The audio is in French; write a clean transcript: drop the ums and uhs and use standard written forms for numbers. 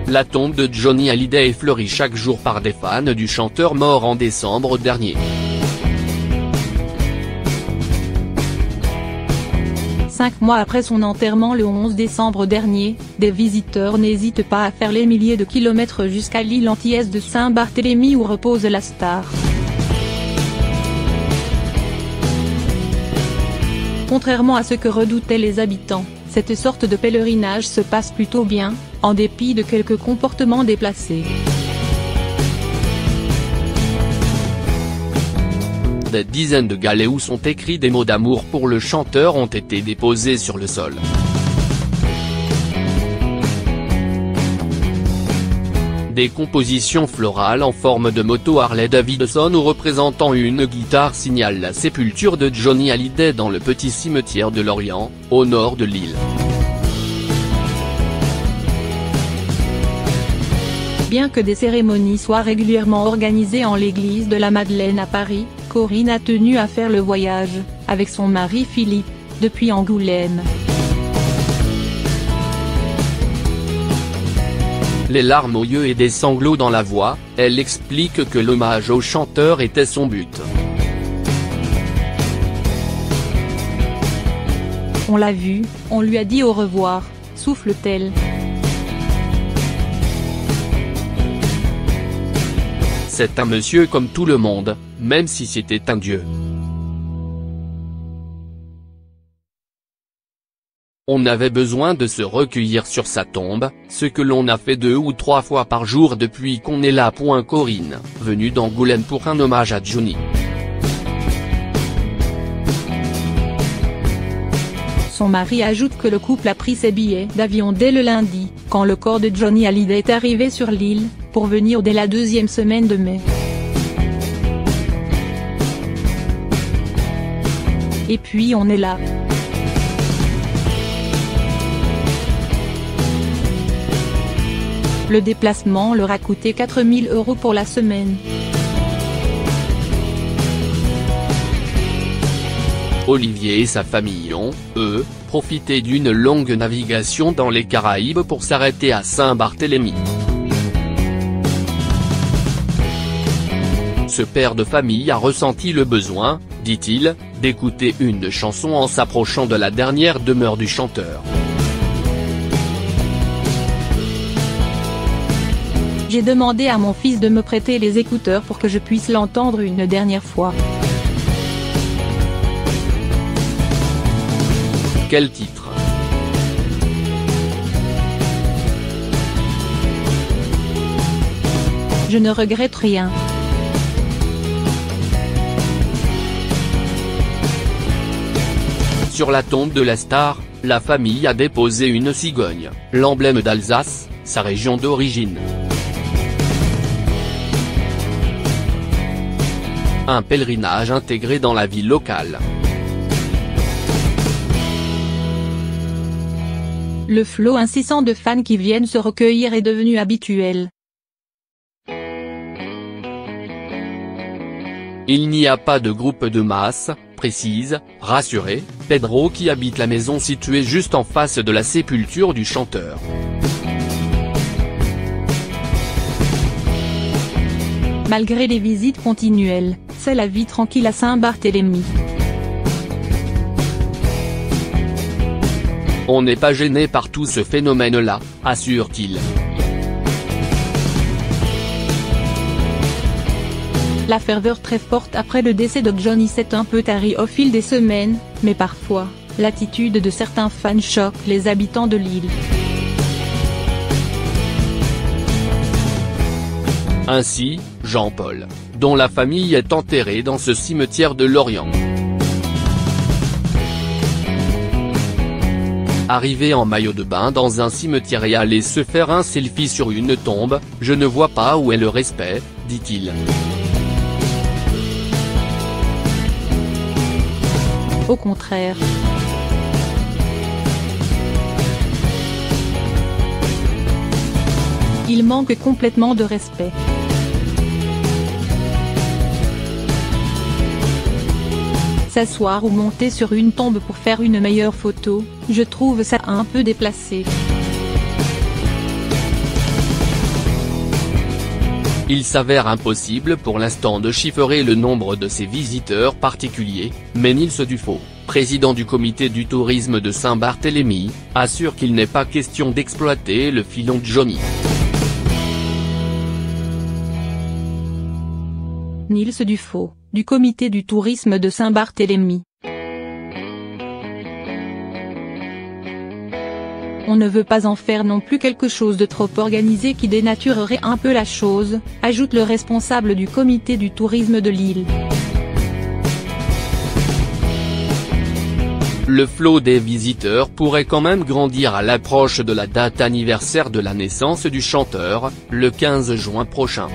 La tombe de Johnny Hallyday est fleurie chaque jour par des fans du chanteur mort en décembre dernier. Cinq mois après son enterrement le 11 décembre dernier, des visiteurs n'hésitent pas à faire les milliers de kilomètres jusqu'à l'île antillaise de Saint-Barthélemy où repose la star. Contrairement à ce que redoutaient les habitants, cette sorte de pèlerinage se passe plutôt bien, en dépit de quelques comportements déplacés. Des dizaines de galets où sont écrits des mots d'amour pour le chanteur ont été déposés sur le sol. Des compositions florales en forme de moto Harley-Davidson ou représentant une guitare signalent la sépulture de Johnny Hallyday dans le petit cimetière de Lorient, au nord de l'île. Bien que des cérémonies soient régulièrement organisées en l'église de la Madeleine à Paris, Corinne a tenu à faire le voyage, avec son mari Philippe, depuis Angoulême. Les larmes aux yeux et des sanglots dans la voix, elle explique que l'hommage au chanteur était son but. On l'a vu, on lui a dit au revoir, souffle-t-elle. C'est un monsieur comme tout le monde, même si c'était un dieu. On avait besoin de se recueillir sur sa tombe, ce que l'on a fait 2 ou 3 fois par jour depuis qu'on est là. Corinne, venue d'Angoulême pour un hommage à Johnny. Son mari ajoute que le couple a pris ses billets d'avion dès le lundi, quand le corps de Johnny Hallyday est arrivé sur l'île, pour venir dès la 2e semaine de mai. Et puis on est là. Le déplacement leur a coûté 4 000 € pour la semaine. Olivier et sa famille ont, eux, profité d'une longue navigation dans les Caraïbes pour s'arrêter à Saint-Barthélemy. Ce père de famille a ressenti le besoin, dit-il, d'écouter une chanson en s'approchant de la dernière demeure du chanteur. J'ai demandé à mon fils de me prêter les écouteurs pour que je puisse l'entendre une dernière fois. Quel titre? Je ne regrette rien. Sur la tombe de la star, la famille a déposé une cigogne, l'emblème d'Alsace, sa région d'origine. Un pèlerinage intégré dans la vie locale. Le flot incessant de fans qui viennent se recueillir est devenu habituel. Il n'y a pas de groupe de masse, précise, rassuré, Pedro qui habite la maison située juste en face de la sépulture du chanteur. Malgré les visites continuelles, c'est la vie tranquille à Saint-Barthélemy. On n'est pas gêné par tout ce phénomène-là, assure-t-il. La ferveur très forte après le décès de Johnny s'est un peu tarie au fil des semaines, mais parfois, l'attitude de certains fans choque les habitants de l'île. Ainsi, Jean-Paul, dont la famille est enterrée dans ce cimetière de Lorient. Arrivé en maillot de bain dans un cimetière et aller se faire un selfie sur une tombe, je ne vois pas où est le respect, dit-il. Au contraire. Il manque complètement de respect. S'asseoir ou monter sur une tombe pour faire une meilleure photo, je trouve ça un peu déplacé. Il s'avère impossible pour l'instant de chiffrer le nombre de ces visiteurs particuliers, mais Nils Dufaux, président du comité du tourisme de Saint-Barthélemy, assure qu'il n'est pas question d'exploiter le filon de Johnny. Nils Dufaux, du comité du tourisme de Saint-Barthélemy. On ne veut pas en faire non plus quelque chose de trop organisé qui dénaturerait un peu la chose, ajoute le responsable du comité du tourisme de Lille. Le flot des visiteurs pourrait quand même grandir à l'approche de la date anniversaire de la naissance du chanteur, le 15 juin prochain.